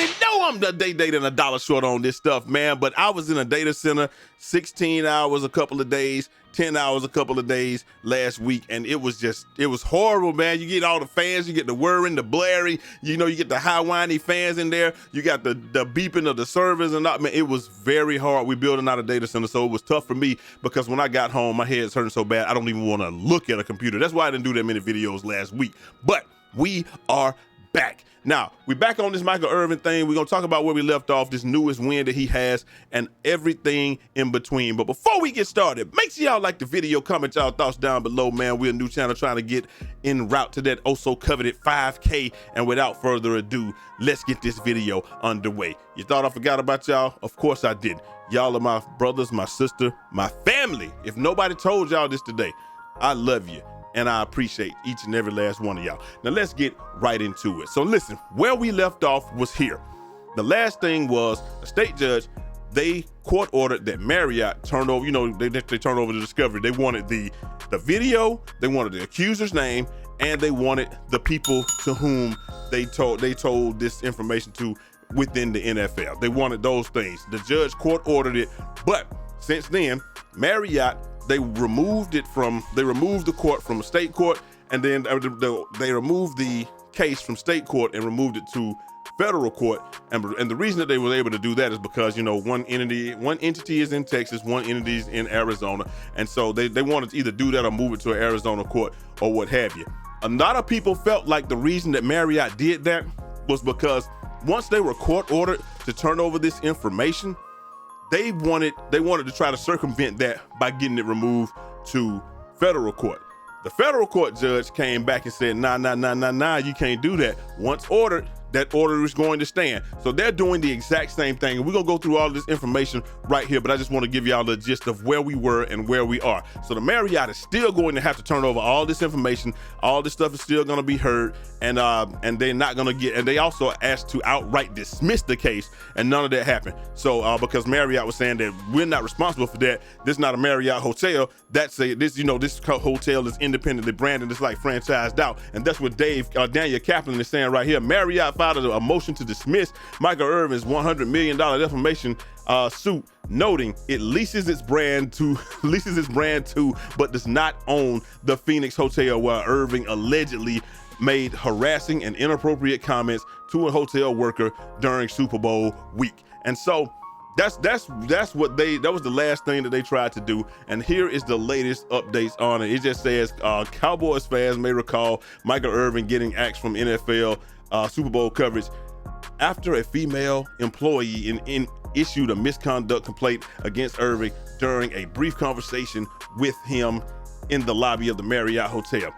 already know I'm the dating a dollar short on this stuff, man. But I was in a data center 16 hours a couple of days, 10 hours a couple of days last week, and it was horrible, man. You get all the fans, you get the whirring, the blaring, you get the high whiny fans in there, you got the beeping of the servers and all, man. It was very hard. We building out a data center, so it was tough for me because when I got home, my head's hurting so bad I don't even want to look at a computer. That's why I didn't do that many videos last week. But we are back. Now, we back on this Michael Irvin thing. We're going to talk about where we left off, this newest win that he has, and everything in between. But before we get started, make sure y'all like the video, comment y'all thoughts down below, man. We're a new channel trying to get en route to that oh-so-coveted 5K. And without further ado, let's get this video underway. You thought I forgot about y'all? Of course I did. Y'all are my brothers, my sister, my family. If nobody told y'all this today, I love you. And I appreciate each and every last one of y'all. Now let's get right into it. So listen, where we left off was here. The last thing was a state judge, they court ordered that Marriott turned over, they turned over the discovery. They wanted the video, they wanted the accuser's name, and they wanted the people to whom they told this information to within the NFL. They wanted those things. The judge court ordered it, but since then, Marriott, they removed the court from state court, and then they removed the case from state court and removed it to federal court. And the reason that they were able to do that is because, one entity is in Texas, one entity is in Arizona. And so they wanted to either do that or move it to an Arizona court or what have you. A lot of people felt like the reason that Marriott did that was because once they were court ordered to turn over this information, they wanted to try to circumvent that by getting it removed to federal court. The federal court judge came back and said, nah, you can't do that. Once ordered, that order is going to stand. So they're doing the exact same thing. And we're gonna go through all this information right here, but I just want to give y'all the gist of where we were and where we are. So the Marriott is still going to have to turn over all this information. All this stuff is still gonna be heard, and they're not gonna get, and they also asked to outright dismiss the case, and none of that happened. So because Marriott was saying that we're not responsible for that. This is not a Marriott hotel. This hotel is independently branded. It's like franchised out. And that's what Daniel Kaplan is saying right here. Marriott filed a motion to dismiss Michael Irvin's $100 million defamation suit, noting it leases its brand to, but does not own the Phoenix Hotel where Irving allegedly made harassing and inappropriate comments to a hotel worker during Super Bowl week. And so that was the last thing that they tried to do. And here is the latest updates on it. It just says Cowboys fans may recall Michael Irvin getting axed from NFL Super Bowl coverage after a female employee issued a misconduct complaint against Irving during a brief conversation with him in the lobby of the Marriott Hotel.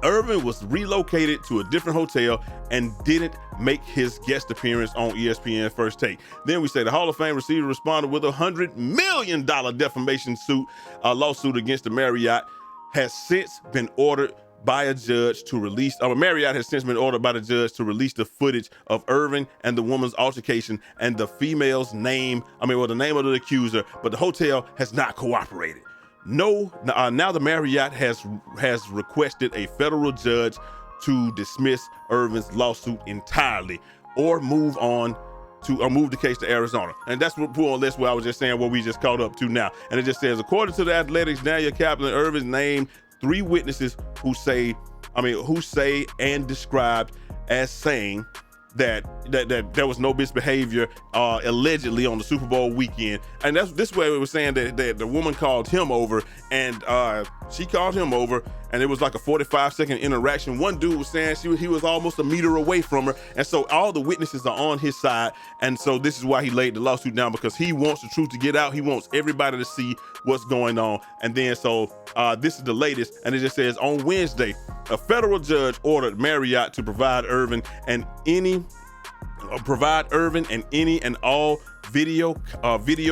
Irvin was relocated to a different hotel and didn't make his guest appearance on ESPN First Take. Then we say the Hall of Fame receiver responded with a $100 million defamation lawsuit against the Marriott has since been ordered by a judge to release, Marriott has since been ordered by the judge to release the footage of Irving and the woman's altercation and the female's name, the name of the accuser, but the hotel has not cooperated. Now the Marriott has requested a federal judge to dismiss Irvin's lawsuit entirely or move the case to Arizona. And that's what where I was just saying what we just caught up to now. And it just says, according to the Athletics, Daniel Kaplan, Irvin named 3 witnesses who say and described as saying that there was no misbehavior allegedly on the Super Bowl weekend. And this way it was saying that the woman called him over, and she called him over, and it was like a 45-second interaction. One dude was saying he was almost a meter away from her, and so all the witnesses are on his side. And so this is why he laid the lawsuit down, because he wants the truth to get out. He wants everybody to see what's going on. And then so this is the latest, and it just says on Wednesday, a federal judge ordered Marriott to provide Irvin and any and all video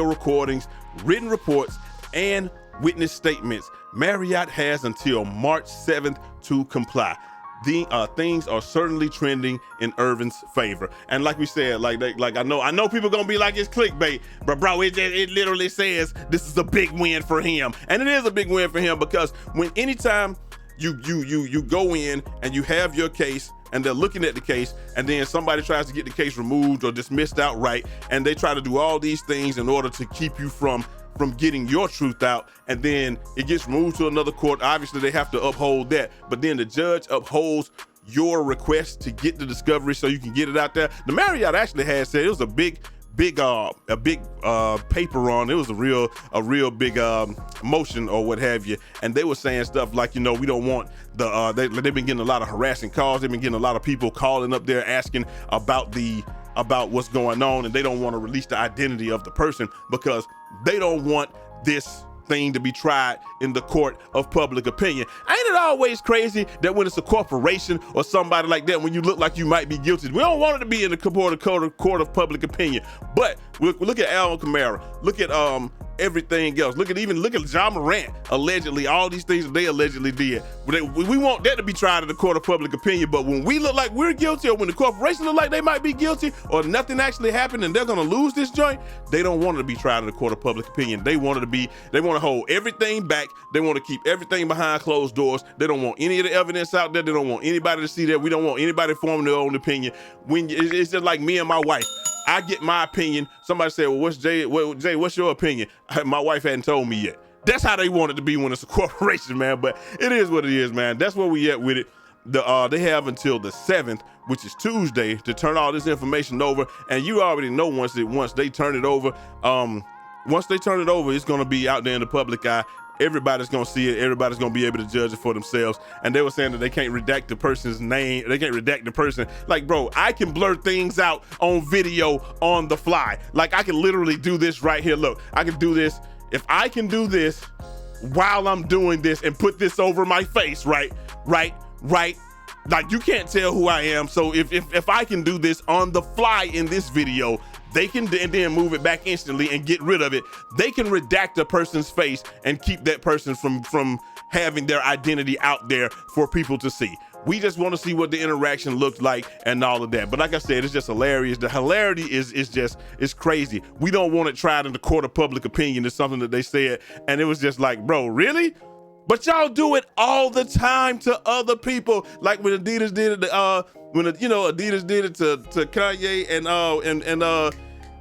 recordings, written reports, and witness statements. Marriott has until March 7th to comply. The things are certainly trending in Irvin's favor. And like we said, I know people gonna be like, it's clickbait, but bro, it literally says this is a big win for him. And it is a big win for him, because anytime you go in and you have your case and they're looking at the case, and then somebody tries to get the case removed or dismissed outright, and they try to do all these things in order to keep you from getting your truth out, and then it gets moved to another court. Obviously, they have to uphold that, but then the judge upholds your request to get the discovery so you can get it out there. The Marriott actually had said it was a big paper on it. Was a real big motion or what have you, and they were saying stuff like, we don't want the they've been getting a lot of harassing calls. They've been getting a lot of people calling up there asking about what's going on, and they don't want to release the identity of the person because they don't want this thing to be tried in the court of public opinion. Ain't it always crazy that when it's a corporation or somebody like that, when you look like you might be guilty, we don't want it to be in the court of public opinion. But look at Alvin Kamara, look at everything else. Look at John Morant, allegedly, all these things that they allegedly did. We want that to be tried in the court of public opinion, but when we look like we're guilty, or when the corporation look like they might be guilty, or nothing actually happened and they're gonna lose this joint, they don't want it to be tried in the court of public opinion. They want to hold everything back. They want to keep everything behind closed doors. They don't want any of the evidence out there. They don't want anybody to see that. We don't want anybody forming their own opinion. It's just like me and my wife. I get my opinion. Somebody said, well, Jay, what's your opinion? My wife hadn't told me yet. That's how they want it to be when it's a corporation, man. But it is what it is, man. That's where we at with it. They have until the 7th, which is Tuesday, to turn all this information over. And you already know once they turn it over, it's going to be out there in the public eye. Everybody's going to see it. Everybody's going to be able to judge it for themselves. And they were saying that they can't redact the person's name. They can't redact the person. Like, bro, I can blur things out on video on the fly. Like, I can literally do this right here. Look, I can do this. If I can do this while I'm doing this and put this over my face, right? Like, you can't tell who I am. So if I can do this on the fly in this video, they can then move it back instantly and get rid of it. They can redact a person's face and keep that person from having their identity out there for people to see. We just want to see what the interaction looked like and all of that. But like I said, it's just hilarious. The hilarity is crazy. We don't want it tried in the court of public opinion. It's something that they said, and it was just like, bro, really? But y'all do it all the time to other people. Like when Adidas did it, Adidas did it to Kanye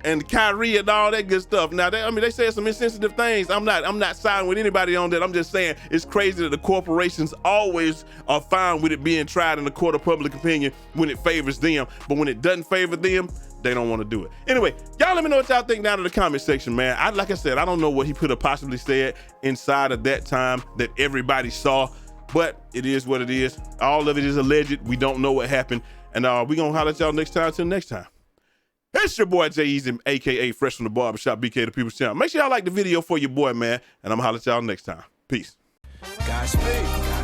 and Kyrie and all that good stuff. Now, they said some insensitive things. I'm not siding with anybody on that. I'm just saying it's crazy that the corporations always are fine with it being tried in the court of public opinion when it favors them, but when it doesn't favor them, they don't want to do it. Anyway, y'all let me know what y'all think down in the comment section, man. Like I said, I don't know what he could have possibly said inside of that time that everybody saw, but it is what it is. All of it is alleged. We don't know what happened, and we gonna holler at y'all next time. Till next time. It's your boy Jay Easy, aka Fresh from the Barbershop, BK the People's Channel. Make sure y'all like the video for your boy, man, and I'm gonna holler at y'all next time. Peace. Godspeed.